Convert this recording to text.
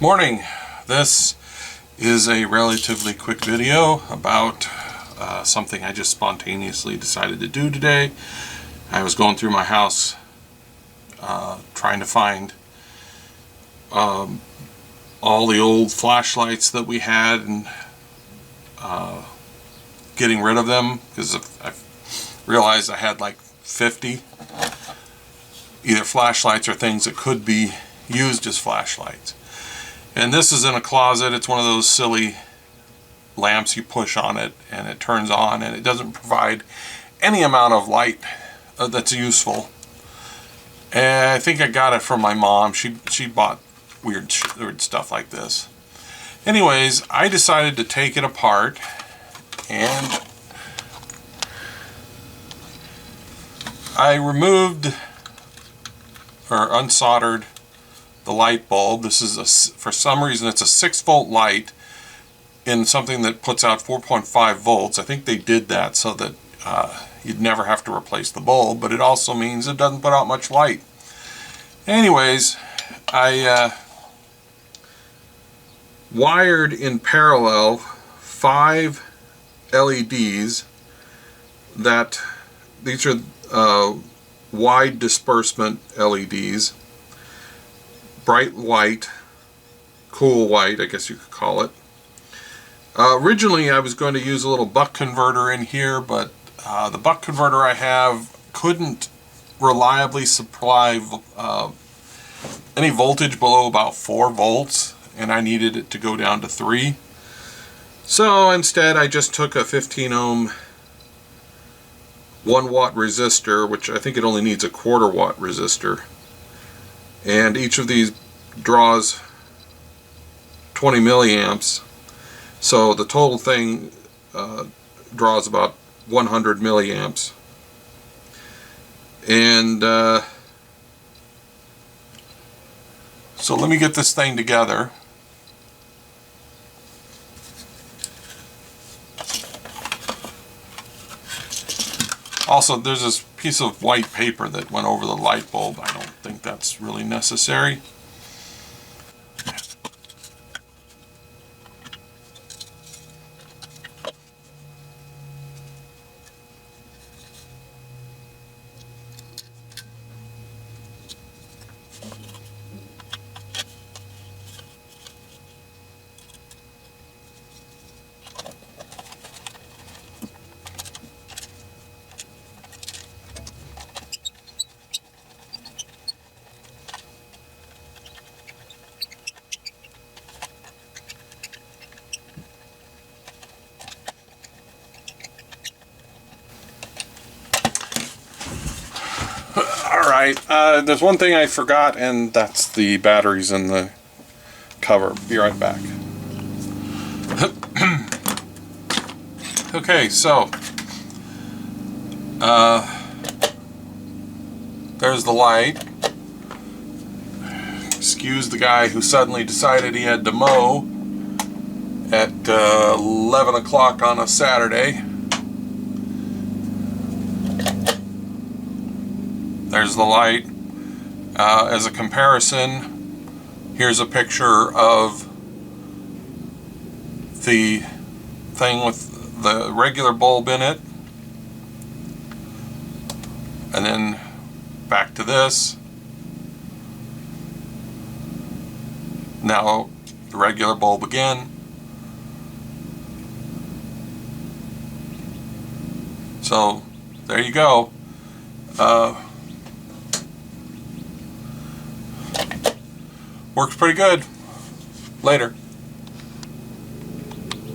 Morning. This is a relatively quick video about something I just spontaneously decided to do today. I was going through my house trying to find all the old flashlights that we had and getting rid of them, because I realized I had like 50 either flashlights or things that could be used as flashlights. And this is in a closet. It's one of those silly lamps you push on it and it turns on, and it doesn't provide any amount of light that's useful. And I think I got it from my mom. She bought weird stuff like this. Anyways, I decided to take it apart and I removed or unsoldered the light bulb. This is for some reason it's a 6-volt light in something that puts out 4.5 volts. I think they did that so that you'd never have to replace the bulb, but it also means it doesn't put out much light. Anyways, I wired in parallel 5 LEDs that these are wide disbursement LEDs. Bright white, cool white, I guess you could call it. Originally I was going to use a little buck converter in here, but the buck converter I have couldn't reliably supply any voltage below about 4 volts, and I needed it to go down to 3. So instead I just took a 15 ohm 1 watt resistor, which I think it only needs a 1/4 watt resistor. And each of these draws 20 milliamps, so the total thing draws about 100 milliamps. And so let me get this thing together. Also, there's this piece of white paper that went over the light bulb. I don't think that's really necessary. Alright, there's one thing I forgot, and that's the batteries in the cover. Be right back. Okay, so there's the light. Excuse the guy who suddenly decided he had to mow at 11 o'clock on a Saturday. There's the light. As a comparison, here's a picture of the thing with the regular bulb in it, and then back to this. Now the regular bulb again. So there you go. Works pretty good. Later.